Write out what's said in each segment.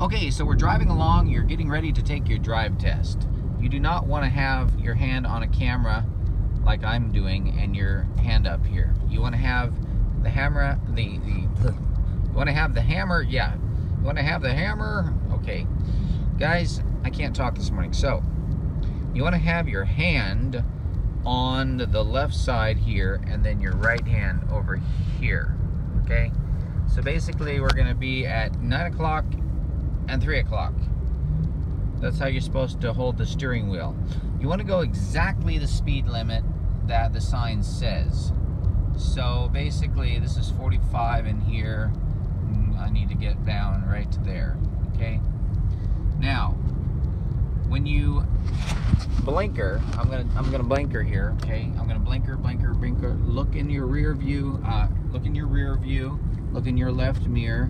Okay, so we're driving along, you're getting ready to take your drive test. You do not want to have your hand on a camera like I'm doing and your hand up here. You want to have the hammer, you want to have the hammer, yeah. You want to have the hammer, okay. Guys, I can't talk this morning. So, you want to have your hand on the left side here and then your right hand over here, okay? So basically we're going to be at 9 o'clock and 3 o'clock. That's how you're supposed to hold the steering wheel. You want to go exactly the speed limit that the sign says. So basically this is 45 in here. I need to get down right to there, okay? Now, when you blinker, I'm gonna blinker here, okay? I'm gonna blinker. Look in your rear view, look in your rear view, look in your left mirror,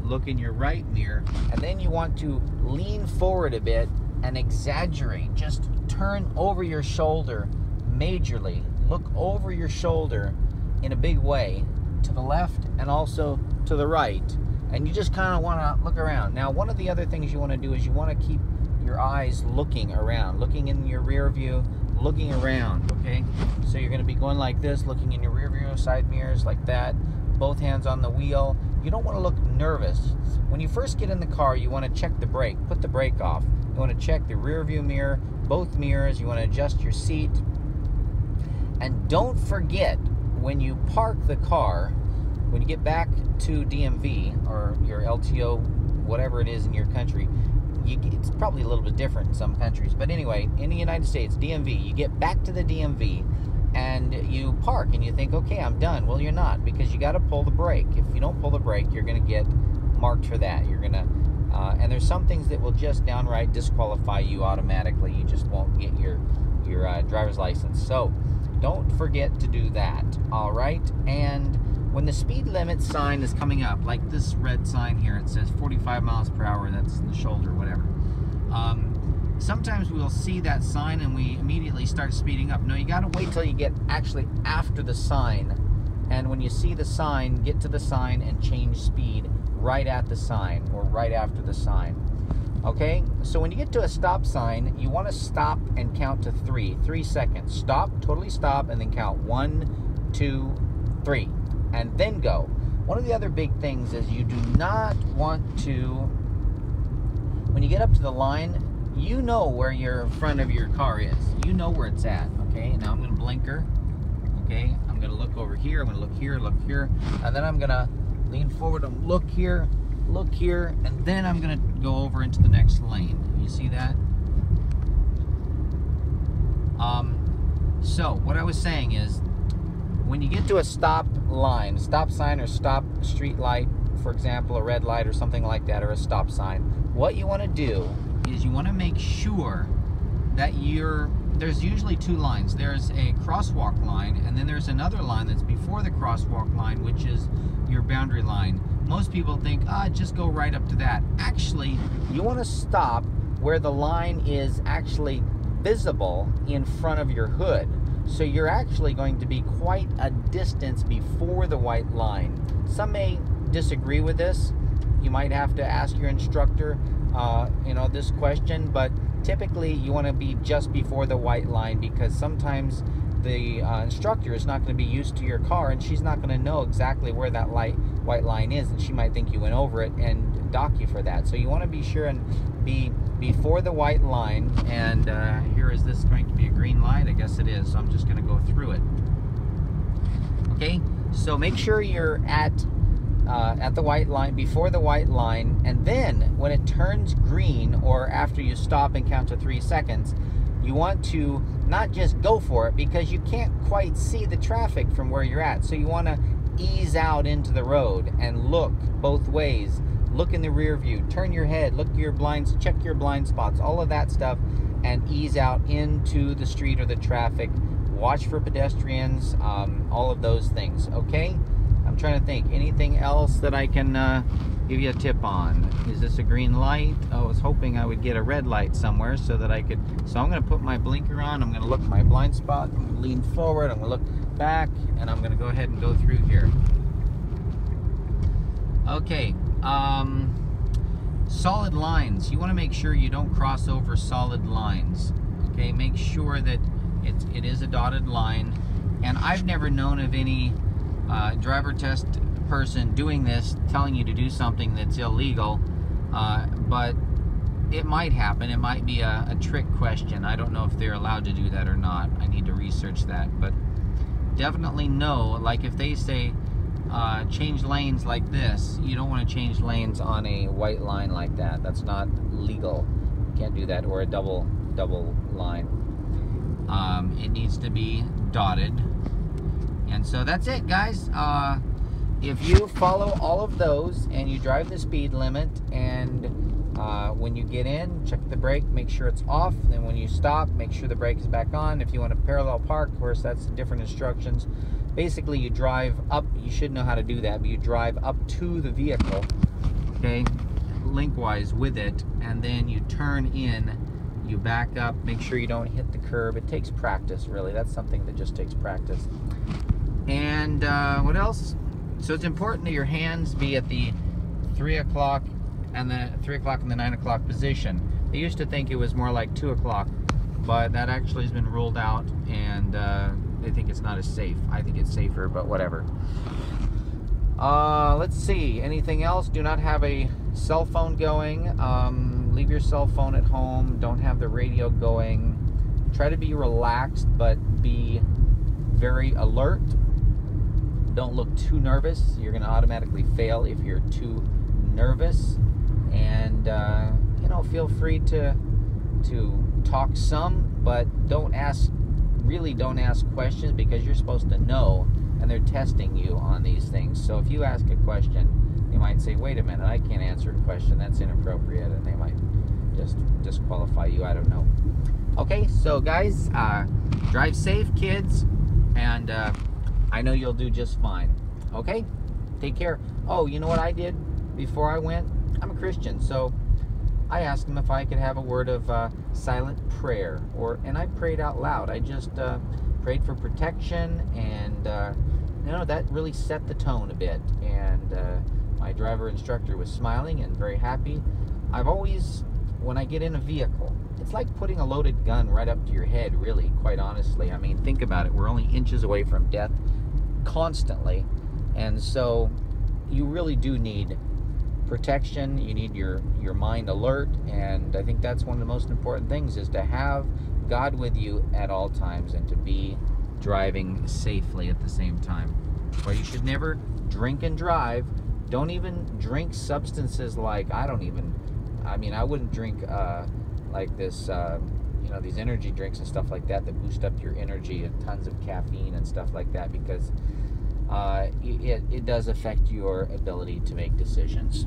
look in your right mirror, and then you want to lean forward a bit and exaggerate. Just turn over your shoulder majorly. Look over your shoulder in a big way to the left and also to the right. And you just kind of want to look around. Now, one of the other things you want to do is you want to keep your eyes looking around, looking in your rear view, looking around, okay? So you're going to be going like this, looking in your rear view, side mirrors, like that. Both hands on the wheel. You don't want to look nervous. When you first get in the car, you want to check the brake, put the brake off. You want to check the rear view mirror, both mirrors. You want to adjust your seat. And don't forget, when you park the car, when you get back to DMV or your LTO, whatever it is in your country, it's probably a little bit different in some countries. But anyway, in the United States, DMV, you get back to the DMV and you park and you think, okay, I'm done. Well, you're not, because you got to pull the brake. If you don't pull the brake, you're going to get marked for that. You're going to, and there's some things that will just downright disqualify you automatically. You just won't get your driver's license. So don't forget to do that, all right? And when the speed limit sign is coming up, like this red sign here, it says 45 miles per hour, that's in the shoulder, whatever. Sometimes we'll see that sign and we immediately start speeding up. No, you gotta wait till you get actually after the sign. And when you see the sign, get to the sign and change speed right at the sign or right after the sign. Okay, so when you get to a stop sign, you want to stop and count to 3 seconds. Stop, totally stop, and then count 1, 2, 3, and then go. One of the other big things is you do not want to, when you get up to the line, you know where your front of your car is. You know where it's at, okay? Now I'm going to blinker, okay? I'm going to look over here, I'm going to look here, and then I'm going to lean forward and look here, and then I'm going to go over into the next lane. You see that? So what I was saying is, when you get to a stop line, stop sign or stop street light, for example, a red light or something like that, or a stop sign, what you want to do is you want to make sure that there's usually two lines. There's a crosswalk line, and then there's another line that's before the crosswalk line, which is your boundary line. Most people think, just go right up to that. Actually, you want to stop where the line is actually visible in front of your hood. So you're actually going to be quite a distance before the white line. Some may disagree with this. You might have to ask your instructor, this question, but typically you want to be just before the white line, because sometimes the instructor is not going to be used to your car and she's not going to know exactly where that white line is, and she might think you went over it and dock you for that. So you want to be sure and be before the white line. And here, is this going to be a green light? I guess it is, so I'm just going to go through it. Okay, so make sure you're at the white line, before the white line, and then when it turns green, or after you stop and count to 3 seconds, you want to not just go for it, because you can't quite see the traffic from where you're at. So you want to ease out into the road and look both ways. Look in the rear view, turn your head, look at your blinds, check your blind spots, all of that stuff, and ease out into the street or the traffic. Watch for pedestrians, all of those things, okay? I'm trying to think, anything else that I can give you a tip on? Is this a green light? I was hoping I would get a red light somewhere so that I could, so I'm going to put my blinker on, I'm going to look at my blind spot, I'm going to lean forward, I'm going to look back, and I'm going to go ahead and go through here. Okay, solid lines. You want to make sure you don't cross over solid lines. Okay, make sure that it is a dotted line. And I've never known of any driver test person doing this, telling you to do something that's illegal, but it might happen. It might be a trick question. I don't know if they're allowed to do that or not. I need to research that, but definitely know, like if they say change lanes like this, you don't want to change lanes on a white line like that. That's not legal. You can't do that, or a double line. It needs to be dotted. And so that's it, guys. If you follow all of those and you drive the speed limit, and when you get in, check the brake, make sure it's off. Then when you stop, make sure the brake is back on. If you want to parallel park, of course, that's different instructions. Basically, you drive up. You should know how to do that, but you drive up to the vehicle, okay, lengthwise with it, and then you turn in. You back up, make sure you don't hit the curb. It takes practice, really. That's something that just takes practice. And what else? So it's important that your hands be at the 3 o'clock and the 3 o'clock and the 9 o'clock position. They used to think it was more like 2 o'clock, but that actually has been ruled out, and they think it's not as safe. I think it's safer, but whatever. Let's see, anything else? Do not have a cell phone going. Leave your cell phone at home. Don't have the radio going. Try to be relaxed, but be very alert. Don't look too nervous. You're going to automatically fail if you're too nervous. And you know, feel free to talk some, but really don't ask questions, because you're supposed to know, and they're testing you on these things. So if you ask a question, they might say, wait a minute, I can't answer a question, that's inappropriate, and they might just disqualify you. I don't know. Okay, so guys, drive safe, kids, and I know you'll do just fine. Okay, take care. Oh, you know what I did before I went? I'm a Christian, so I asked him if I could have a word of silent prayer, and I prayed out loud. I just prayed for protection, and you know, that really set the tone a bit. And my driver instructor was smiling and very happy. I've always, when I get in a vehicle, it's like putting a loaded gun right up to your head, really, quite honestly. I mean, think about it. We're only inches away from death constantly, and so you really do need protection. You need your mind alert, and I think that's one of the most important things, is to have God with you at all times, and to be driving safely at the same time. Well, you should never drink and drive. Don't even drink substances like, I wouldn't drink like this, you know, these energy drinks and stuff like that boost up your energy, and tons of caffeine and stuff like that, because it does affect your ability to make decisions.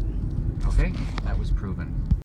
Okay, that was proven.